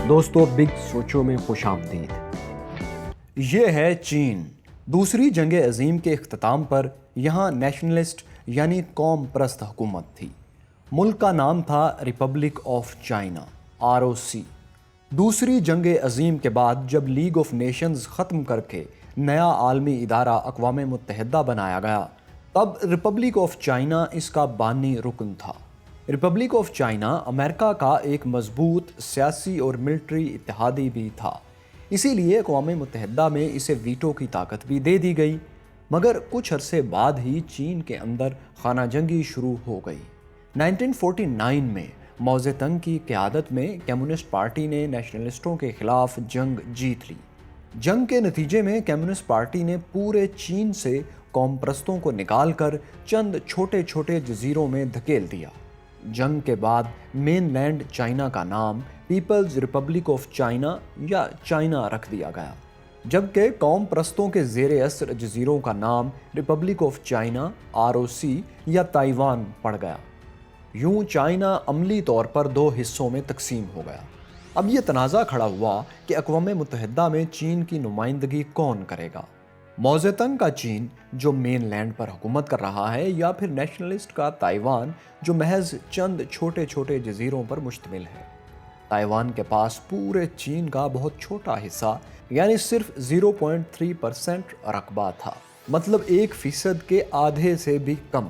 دوستو بگ سوچو میں خوش آمدید۔ یہ ہے چین۔ دوسری جنگ عظیم کے اختتام پر یہاں نیشنلسٹ یعنی قوم پرست حکومت تھی۔ ملک کا نام تھا ریپبلک آف چائنا ROC۔ دوسری جنگ عظیم کے بعد جب لیگ آف نیشنز ختم کر کے نیا عالمی ادارہ اقوام متحدہ بنایا گیا تب ریپبلک آف چائنا اس کا بانی رکن تھا۔ ریپبلک آف چائنا امریکہ کا ایک مضبوط سیاسی اور ملٹری اتحادی بھی تھا، اسی لیے اقوام متحدہ میں اسے ویٹو کی طاقت بھی دے دی گئی۔ مگر کچھ عرصے بعد ہی چین کے اندر خانہ جنگی شروع ہو گئی۔ 1949 میں ماؤ زے تنگ کی قیادت میں کمیونسٹ پارٹی نے نیشنلسٹوں کے خلاف جنگ جیت لی۔ جنگ کے نتیجے میں کمیونسٹ پارٹی نے پورے چین سے قوم پرستوں کو نکال کر چند چھوٹے چھوٹے جزیروں میں دھکیل دیا۔ جنگ کے بعد مین لینڈ چائنا کا نام پیپلز ریپبلک آف چائنا یا چائنا رکھ دیا گیا، جبکہ قوم پرستوں کے زیر اثر جزیروں کا نام ریپبلک آف چائنا ROC یا تائیوان پڑ گیا۔ یوں چائنا عملی طور پر دو حصوں میں تقسیم ہو گیا۔ اب یہ تنازع کھڑا ہوا کہ اقوام متحدہ میں چین کی نمائندگی کون کرے گا؟ ماؤ زے تنگ کا چین جو مین لینڈ پر حکومت کر رہا ہے، یا پھر نیشنلسٹ کا تائیوان جو محض چند چھوٹے چھوٹے جزیروں پر مشتمل ہے۔ تائیوان کے پاس پورے چین کا بہت چھوٹا حصہ یعنی صرف 0.3% رقبہ تھا، مطلب 1% کے آدھے سے بھی کم۔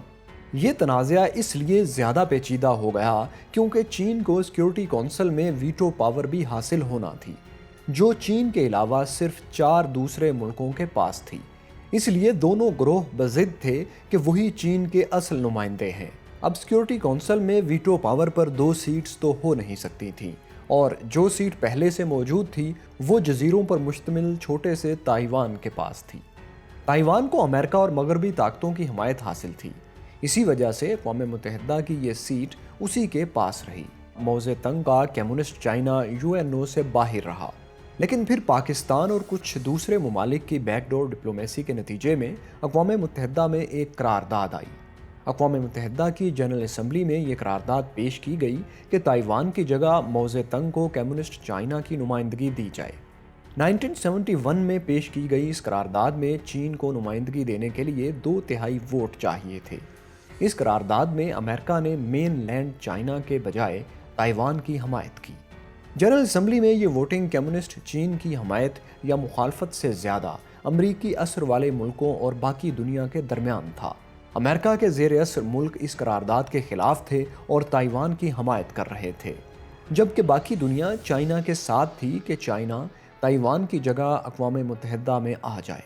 یہ تنازع اس لیے زیادہ پیچیدہ ہو گیا کیونکہ چین کو سیکیورٹی کونسل میں ویٹو پاور بھی حاصل ہونا تھی، جو چین کے علاوہ صرف 4 دوسرے ملکوں کے پاس تھی۔ اس لیے دونوں گروہ بضد تھے کہ وہی چین کے اصل نمائندے ہیں۔ اب سیکیورٹی کونسل میں ویٹو پاور پر 2 سیٹس تو ہو نہیں سکتی تھیں، اور جو سیٹ پہلے سے موجود تھی وہ جزیروں پر مشتمل چھوٹے سے تائیوان کے پاس تھی۔ تائیوان کو امریکہ اور مغربی طاقتوں کی حمایت حاصل تھی، اسی وجہ سے اقوام متحدہ کی یہ سیٹ اسی کے پاس رہی۔ ماؤ زے تنگ کا کمیونسٹ چائنا UNO سے باہر رہا، لیکن پھر پاکستان اور کچھ دوسرے ممالک کی بیک ڈور ڈپلومیسی کے نتیجے میں اقوام متحدہ میں ایک قرارداد آئی۔ اقوام متحدہ کی جنرل اسمبلی میں یہ قرارداد پیش کی گئی کہ تائیوان کی جگہ ماؤ زے تنگ کو کمیونسٹ چائنا کی نمائندگی دی جائے۔ 1971 میں پیش کی گئی اس قرارداد میں چین کو نمائندگی دینے کے لیے 2/3 ووٹ چاہیے تھے۔ اس قرارداد میں امریکہ نے مین لینڈ چائنا کے بجائے تائیوان کی حمایت کی۔ جنرل اسمبلی میں یہ ووٹنگ کمیونسٹ چین کی حمایت یا مخالفت سے زیادہ امریکی اثر والے ملکوں اور باقی دنیا کے درمیان تھا۔ امریکہ کے زیر اثر ملک اس قرارداد کے خلاف تھے اور تائیوان کی حمایت کر رہے تھے، جبکہ باقی دنیا چائنا کے ساتھ تھی کہ چائنا تائیوان کی جگہ اقوام متحدہ میں آ جائے۔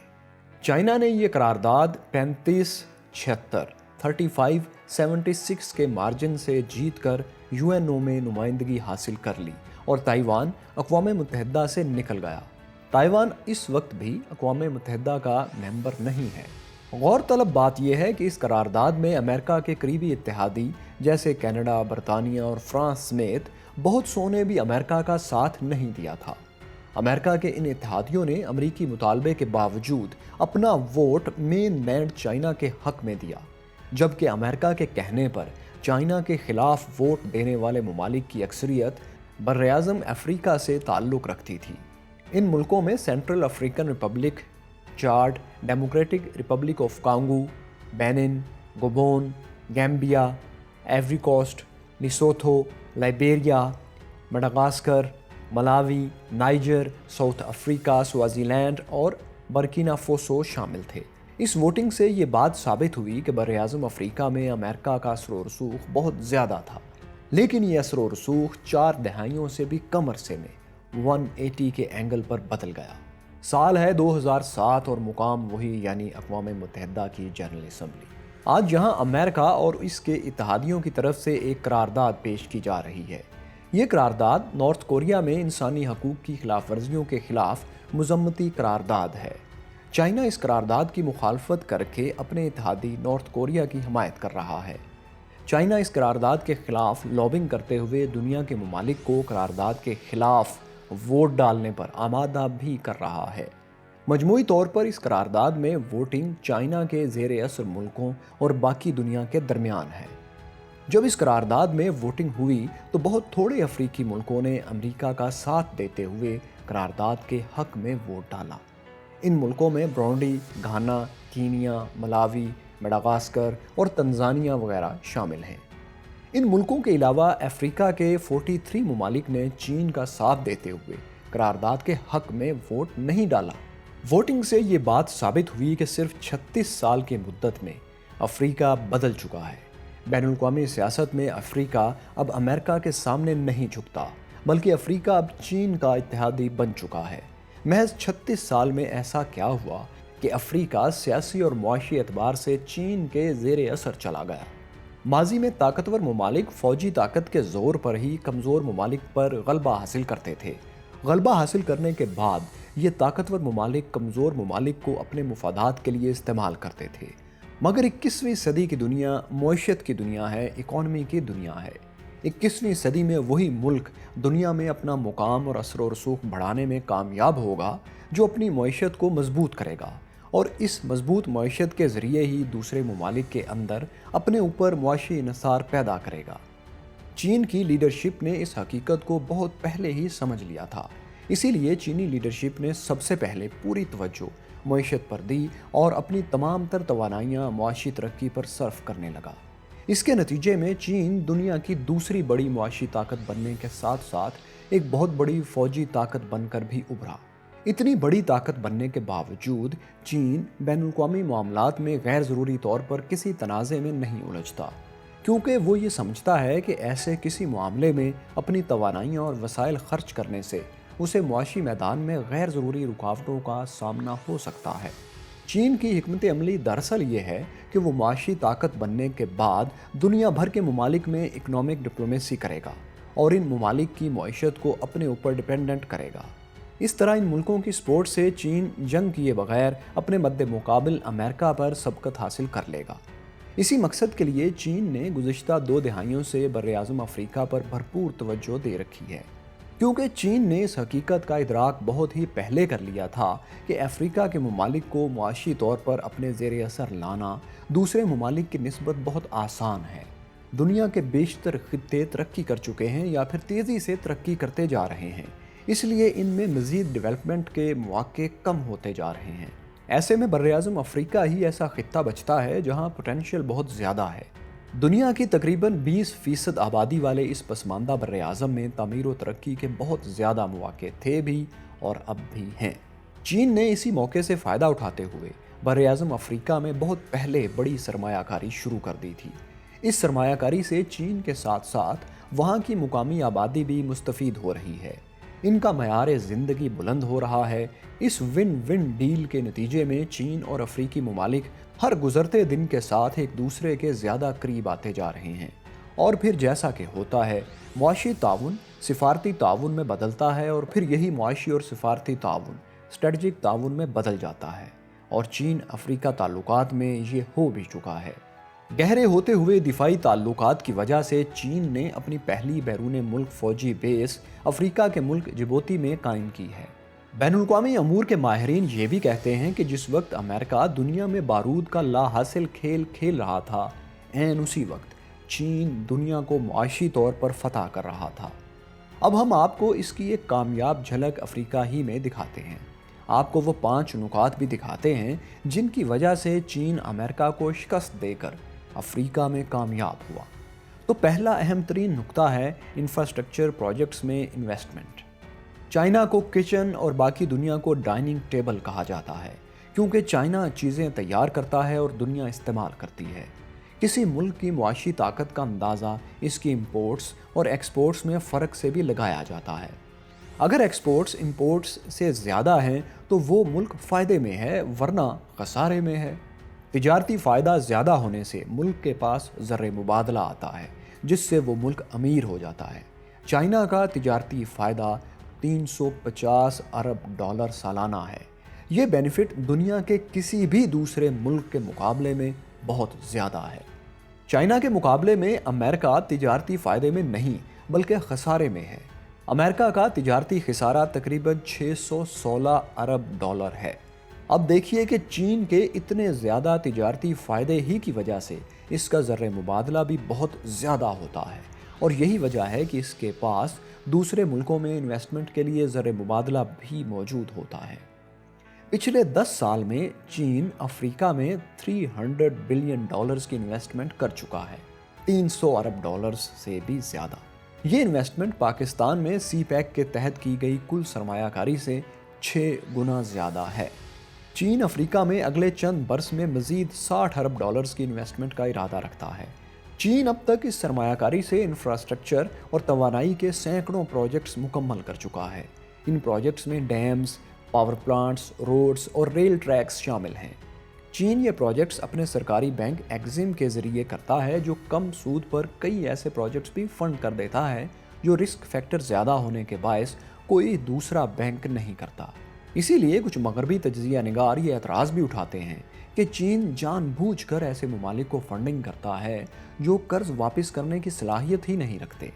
چائنا نے یہ قرارداد 35-76 کے مارجن سے جیت کر UNO میں نمائندگی حاصل کر لی اور تائیوان اقوام متحدہ سے نکل گیا۔ تائیوان اس وقت بھی اقوام متحدہ کا ممبر نہیں ہے۔ غور طلب بات یہ ہے کہ اس قرارداد میں امریکہ کے قریبی اتحادی جیسے کینیڈا، برطانیہ اور فرانس سمیت بہت سو نے بھی امریکہ کا ساتھ نہیں دیا تھا۔ امریکہ کے ان اتحادیوں نے امریکی مطالبے کے باوجود اپنا ووٹ مین لینڈ چائنا کے حق میں دیا، جبکہ امریکہ کے کہنے پر چائنا کے خلاف ووٹ دینے والے ممالک کی اکثریت براعظم افریقہ سے تعلق رکھتی تھی۔ ان ملکوں میں Central African Republic, Chad, Democratic Republic of Congo, Benin, Gabon, Gambia, Ivory Coast, Lesotho, Liberia, Madagascar, Malawi, Niger, South افریقہ، سوازی لینڈ اور برکینا فاسو شامل تھے۔ اس ووٹنگ سے یہ بات ثابت ہوئی کہ براعظم افریقہ میں امریکہ کا اثر و رسوخ بہت زیادہ تھا، لیکن یہ اثر و رسوخ 4 دہائیوں سے بھی کم عرصے میں 180 کے اینگل پر بدل گیا۔ سال ہے 2007 اور مقام وہی یعنی اقوام متحدہ کی جنرل اسمبلی۔ آج یہاں امریکہ اور اس کے اتحادیوں کی طرف سے ایک قرارداد پیش کی جا رہی ہے۔ یہ قرارداد نارتھ کوریا میں انسانی حقوق کی خلاف ورزیوں کے خلاف مذمتی قرارداد ہے۔ چائنا اس قرارداد کی مخالفت کر کے اپنے اتحادی نارتھ کوریا کی حمایت کر رہا ہے۔ چائنا اس قرارداد کے خلاف لابنگ کرتے ہوئے دنیا کے ممالک کو قرارداد کے خلاف ووٹ ڈالنے پر آمادہ بھی کر رہا ہے۔ مجموعی طور پر اس قرارداد میں ووٹنگ چائنا کے زیر اثر ملکوں اور باقی دنیا کے درمیان ہے۔ جب اس قرارداد میں ووٹنگ ہوئی تو بہت تھوڑے افریقی ملکوں نے امریکہ کا ساتھ دیتے ہوئے قرارداد کے حق میں ووٹ ڈالا۔ ان ملکوں میں برونڈی، گھانا، کینیا، ملاوی، مڈغاسکر اور تنزانیہ وغیرہ شامل ہیں۔ ان ملکوں کے علاوہ افریقہ کے 43 ممالک نے چین کا ساتھ دیتے ہوئے قرارداد کے حق میں ووٹ نہیں ڈالا۔ ووٹنگ سے یہ بات ثابت ہوئی کہ صرف 36 سال کی مدت میں افریقہ بدل چکا ہے۔ بین الاقوامی سیاست میں افریقہ اب امریکہ کے سامنے نہیں جھکتا، بلکہ افریقہ اب چین کا اتحادی بن چکا ہے۔ محض 36 سال میں ایسا کیا ہوا کہ افریقہ سیاسی اور معاشی اعتبار سے چین کے زیر اثر چلا گیا؟ ماضی میں طاقتور ممالک فوجی طاقت کے زور پر ہی کمزور ممالک پر غلبہ حاصل کرتے تھے۔ غلبہ حاصل کرنے کے بعد یہ طاقتور ممالک کمزور ممالک کو اپنے مفادات کے لیے استعمال کرتے تھے۔ مگر 21ویں صدی کی دنیا معیشت کی دنیا ہے، اکانومی کی دنیا ہے۔ 21ویں صدی میں وہی ملک دنیا میں اپنا مقام اور اثر و رسوخ بڑھانے میں کامیاب ہوگا جو اپنی معیشت کو مضبوط کرے گا، اور اس مضبوط معیشت کے ذریعے ہی دوسرے ممالک کے اندر اپنے اوپر معاشی انحصار پیدا کرے گا۔ چین کی لیڈرشپ نے اس حقیقت کو بہت پہلے ہی سمجھ لیا تھا، اسی لیے چینی لیڈرشپ نے سب سے پہلے پوری توجہ معیشت پر دی اور اپنی تمام تر توانائیاں معاشی ترقی پر صرف کرنے لگا۔ اس کے نتیجے میں چین دنیا کی دوسری بڑی معاشی طاقت بننے کے ساتھ ساتھ ایک بہت بڑی فوجی طاقت بن کر بھی ابھرا۔ اتنی بڑی طاقت بننے کے باوجود چین بین الاقوامی معاملات میں غیر ضروری طور پر کسی تنازع میں نہیں الجھتا، کیونکہ وہ یہ سمجھتا ہے کہ ایسے کسی معاملے میں اپنی توانائیاں اور وسائل خرچ کرنے سے اسے معاشی میدان میں غیر ضروری رکاوٹوں کا سامنا ہو سکتا ہے۔ چین کی حکمت عملی دراصل یہ ہے کہ وہ معاشی طاقت بننے کے بعد دنیا بھر کے ممالک میں اکنامک ڈپلومیسی کرے گا اور ان ممالک کی معیشت کو اپنے اوپر ڈیپینڈنٹ کرے گا۔ اس طرح ان ملکوں کی سپورٹ سے چین جنگ کیے بغیر اپنے مد مقابل امریکہ پر سبقت حاصل کر لے گا۔ اسی مقصد کے لیے چین نے گزشتہ 2 دہائیوں سے براعظم افریقہ پر بھرپور توجہ دے رکھی ہے، کیونکہ چین نے اس حقیقت کا ادراک بہت ہی پہلے کر لیا تھا کہ افریقہ کے ممالک کو معاشی طور پر اپنے زیر اثر لانا دوسرے ممالک کی نسبت بہت آسان ہے۔ دنیا کے بیشتر خطے ترقی کر چکے ہیں یا پھر تیزی سے ترقی کرتے جا رہے ہیں، اس لیے ان میں مزید ڈیولپمنٹ کے مواقع کم ہوتے جا رہے ہیں۔ ایسے میں براعظم افریقہ ہی ایسا خطہ بچتا ہے جہاں پوٹینشیل بہت زیادہ ہے۔ دنیا کی تقریباً 20% آبادی والے اس پسماندہ براعظم میں تعمیر و ترقی کے بہت زیادہ مواقع تھے بھی اور اب بھی ہیں۔ چین نے اسی موقع سے فائدہ اٹھاتے ہوئے براعظم افریقہ میں بہت پہلے بڑی سرمایہ کاری شروع کر دی تھی۔ اس سرمایہ کاری سے چین کے ساتھ ساتھ وہاں کی مقامی آبادی بھی مستفید ہو رہی ہے، ان کا معیار زندگی بلند ہو رہا ہے۔ اس ون ون ڈیل کے نتیجے میں چین اور افریقی ممالک ہر گزرتے دن کے ساتھ ایک دوسرے کے زیادہ قریب آتے جا رہے ہیں، اور پھر جیسا کہ ہوتا ہے معاشی تعاون سفارتی تعاون میں بدلتا ہے، اور پھر یہی معاشی اور سفارتی تعاون اسٹریٹجک تعاون میں بدل جاتا ہے، اور چین افریقہ تعلقات میں یہ ہو بھی چکا ہے۔ گہرے ہوتے ہوئے دفاعی تعلقات کی وجہ سے چین نے اپنی پہلی بیرون ملک فوجی بیس افریقہ کے ملک جبوتی میں قائم کی ہے۔ بین الاقوامی امور کے ماہرین یہ بھی کہتے ہیں کہ جس وقت امریکہ دنیا میں بارود کا لا حاصل کھیل کھیل رہا تھا، عین اسی وقت چین دنیا کو معاشی طور پر فتح کر رہا تھا۔ اب ہم آپ کو اس کی ایک کامیاب جھلک افریقہ ہی میں دکھاتے ہیں۔ آپ کو وہ 5 نکات بھی دکھاتے ہیں جن کی وجہ سے چین امریکہ کو شکست دے کر افریقہ میں کامیاب ہوا۔ تو پہلا اہم ترین نکتہ ہے انفراسٹرکچر پروجیکٹس میں انویسٹمنٹ۔ چائنا کو کچن اور باقی دنیا کو ڈائننگ ٹیبل کہا جاتا ہے، کیونکہ چائنا چیزیں تیار کرتا ہے اور دنیا استعمال کرتی ہے۔ کسی ملک کی معاشی طاقت کا اندازہ اس کی امپورٹس اور ایکسپورٹس میں فرق سے بھی لگایا جاتا ہے۔ اگر ایکسپورٹس امپورٹس سے زیادہ ہیں تو وہ ملک فائدے میں ہے، ورنہ خسارے میں ہے۔ تجارتی فائدہ زیادہ ہونے سے ملک کے پاس زر مبادلہ آتا ہے، جس سے وہ ملک امیر ہو جاتا ہے۔ چائنا کا تجارتی فائدہ $350 ارب سالانہ ہے۔ یہ بینیفٹ دنیا کے کسی بھی دوسرے ملک کے مقابلے میں بہت زیادہ ہے۔ چائنا کے مقابلے میں امریکہ تجارتی فائدے میں نہیں بلکہ خسارے میں ہے۔ امریکہ کا تجارتی خسارہ تقریباً $616 ارب ہے۔ اب دیکھیے کہ چین کے اتنے زیادہ تجارتی فائدے ہی کی وجہ سے اس کا زر مبادلہ بھی بہت زیادہ ہوتا ہے، اور یہی وجہ ہے کہ اس کے پاس دوسرے ملکوں میں انویسٹمنٹ کے لیے زر مبادلہ بھی موجود ہوتا ہے۔ پچھلے 10 سال میں چین افریقہ میں $300 بلین کی انویسٹمنٹ کر چکا ہے، $300 ارب سے بھی زیادہ۔ یہ انویسٹمنٹ پاکستان میں سی پیک کے تحت کی گئی کل سرمایہ کاری سے 6 گنا زیادہ ہے۔ چین افریقہ میں اگلے چند برس میں مزید $60 ارب کی انویسٹمنٹ کا ارادہ رکھتا ہے۔ چین اب تک اس سرمایہ کاری سے انفراسٹرکچر اور توانائی کے سینکڑوں پروجیکٹس مکمل کر چکا ہے۔ ان پروجیکٹس میں ڈیمز، پاور پلانٹس، روڈز اور ریل ٹریکس شامل ہیں۔ چین یہ پروجیکٹس اپنے سرکاری بینک ایگزیم کے ذریعے کرتا ہے، جو کم سود پر کئی ایسے پروجیکٹس بھی فنڈ کر دیتا ہے جو رسک فیکٹر زیادہ ہونے کے باعث کوئی دوسرا بینک نہیں کرتا۔ اسی لیے کچھ مغربی تجزیہ نگار یہ اعتراض بھی اٹھاتے ہیں کہ چین جان بوجھ کر ایسے ممالک کو فنڈنگ کرتا ہے جو قرض واپس کرنے کی صلاحیت ہی نہیں رکھتے۔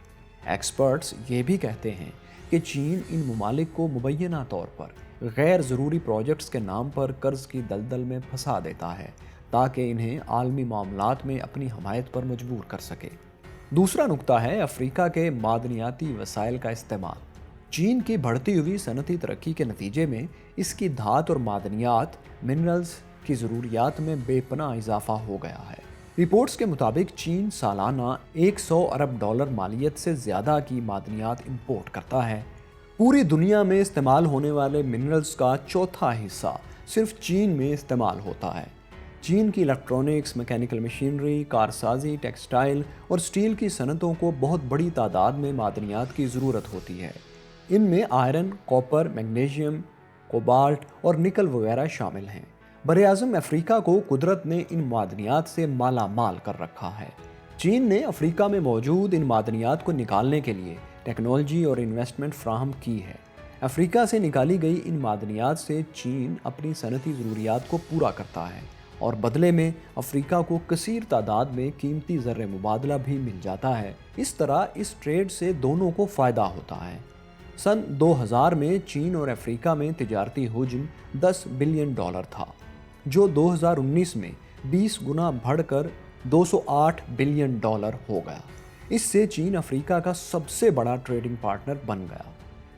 ایکسپرٹس یہ بھی کہتے ہیں کہ چین ان ممالک کو مبینہ طور پر غیر ضروری پروجیکٹس کے نام پر قرض کی دلدل میں پھنسا دیتا ہے تاکہ انہیں عالمی معاملات میں اپنی حمایت پر مجبور کر سکے۔ دوسرا نقطہ ہے افریقہ کے معدنیاتی وسائل کا استعمال۔ چین کی بڑھتی ہوئی صنعتی ترقی کے نتیجے میں اس کی دھات اور معدنیات منرلز کی ضروریات میں بے پناہ اضافہ ہو گیا ہے۔ رپورٹس کے مطابق چین سالانہ $100 ارب مالیت سے زیادہ کی معدنیات امپورٹ کرتا ہے۔ پوری دنیا میں استعمال ہونے والے منرلز کا چوتھا حصہ صرف چین میں استعمال ہوتا ہے۔ چین کی الیکٹرونکس، میکینیکل مشینری، کارسازی، ٹیکسٹائل اور سٹیل کی صنعتوں کو بہت بڑی تعداد میں معدنیات کی ضرورت ہوتی ہے۔ ان میں آئرن، کاپر، میگنیشیم، کوبالٹ اور نکل وغیرہ شامل ہیں۔ براعظم افریقہ کو قدرت نے ان معدنیات سے مالا مال کر رکھا ہے۔ چین نے افریقہ میں موجود ان معدنیات کو نکالنے کے لیے ٹیکنالوجی اور انویسٹمنٹ فراہم کی ہے۔ افریقہ سے نکالی گئی ان معدنیات سے چین اپنی صنعتی ضروریات کو پورا کرتا ہے اور بدلے میں افریقہ کو کثیر تعداد میں قیمتی زر مبادلہ بھی مل جاتا ہے۔ اس طرح اس ٹریڈ سے دونوں کو فائدہ ہوتا ہے۔ سن 2000 میں چین اور افریقہ میں تجارتی حجم $10 بلین تھا، جو 2019 میں 20 گنا بڑھ کر $208 بلین ہو گیا۔ اس سے چین افریقہ کا سب سے بڑا ٹریڈنگ پارٹنر بن گیا۔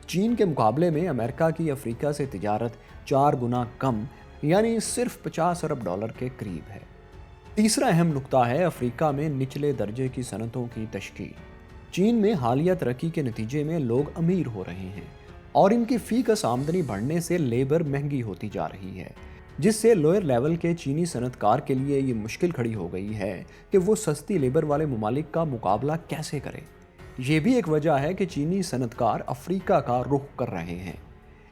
چین کے مقابلے میں امریکہ کی افریقہ سے تجارت 4 گنا کم، یعنی صرف $50 ارب کے قریب ہے۔ تیسرا اہم نقطہ ہے افریقہ میں نچلے درجے کی صنعتوں کی تشکیل۔ چین میں حالیہ ترقی کے نتیجے میں لوگ امیر ہو رہے ہیں اور ان کی فی کس آمدنی بڑھنے سے لیبر مہنگی ہوتی جا رہی ہے، جس سے لوئر لیول کے چینی صنعت کار کے لیے یہ مشکل کھڑی ہو گئی ہے کہ وہ سستی لیبر والے ممالک کا مقابلہ کیسے کرے۔ یہ بھی ایک وجہ ہے کہ چینی صنعت کار افریقہ کا رخ کر رہے ہیں۔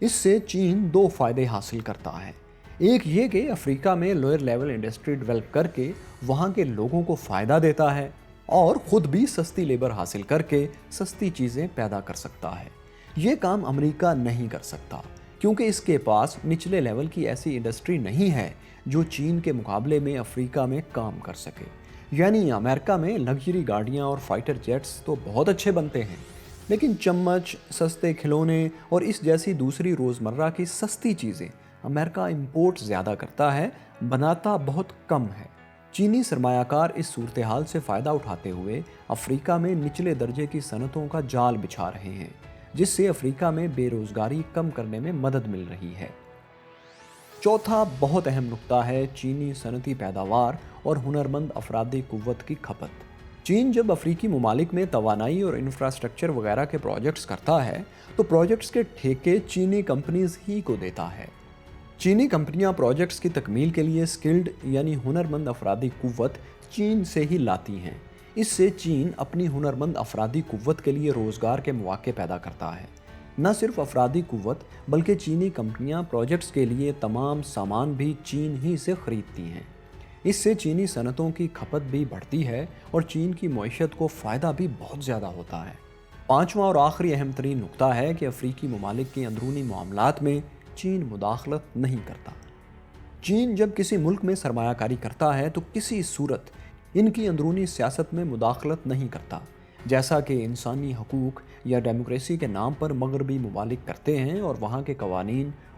اس سے چین 2 فائدے حاصل کرتا ہے۔ ایک یہ کہ افریقہ میں لوئر لیول انڈسٹری ڈیولپ کر کے وہاں کے لوگوں کو فائدہ دیتا ہے، اور خود بھی سستی لیبر حاصل کر کے سستی چیزیں پیدا کر سکتا ہے۔ یہ کام امریکہ نہیں کر سکتا کیونکہ اس کے پاس نچلے لیول کی ایسی انڈسٹری نہیں ہے جو چین کے مقابلے میں افریقہ میں کام کر سکے۔ یعنی امریکہ میں لگژری گاڑیاں اور فائٹر جیٹس تو بہت اچھے بنتے ہیں، لیکن چمچ، سستے کھلونے اور اس جیسی دوسری روزمرہ کی سستی چیزیں امریکہ امپورٹ زیادہ کرتا ہے، بناتا بہت کم ہے۔ چینی سرمایہ کار اس صورتحال سے فائدہ اٹھاتے ہوئے افریقہ میں نچلے درجے کی صنعتوں کا جال بچھا رہے ہیں، جس سے افریقہ میں بے روزگاری کم کرنے میں مدد مل رہی ہے۔ چوتھا بہت اہم نقطہ ہے چینی صنعتی پیداوار اور ہنرمند افرادی قوت کی کھپت۔ چین جب افریقی ممالک میں توانائی اور انفراسٹرکچر وغیرہ کے پروجیکٹس کرتا ہے تو پروجیکٹس کے ٹھیکے چینی کمپنیز ہی کو دیتا ہے۔ چینی کمپنیاں پروجیکٹس کی تکمیل کے لیے سکلڈ یعنی ہنرمند افرادی قوت چین سے ہی لاتی ہیں۔ اس سے چین اپنی ہنرمند افرادی قوت کے لیے روزگار کے مواقع پیدا کرتا ہے۔ نہ صرف افرادی قوت بلکہ چینی کمپنیاں پروجیکٹس کے لیے تمام سامان بھی چین ہی سے خریدتی ہیں۔ اس سے چینی صنعتوں کی کھپت بھی بڑھتی ہے اور چین کی معیشت کو فائدہ بھی بہت زیادہ ہوتا ہے۔ پانچواں اور آخری اہم ترین نقطہ ہے کہ افریقی ممالک کے اندرونی معاملات میں چین مداخلت نہیں کرتا۔ چین جب کسی ملک میں سرمایہ کاری کرتا ہے تو کسی صورت ان کی اندرونی سیاست میں مداخلت نہیں کرتا، جیسا کہ انسانی حقوق یا ڈیموکریسی کے نام پر مغربی ممالک کرتے ہیں اور وہاں کے قوانین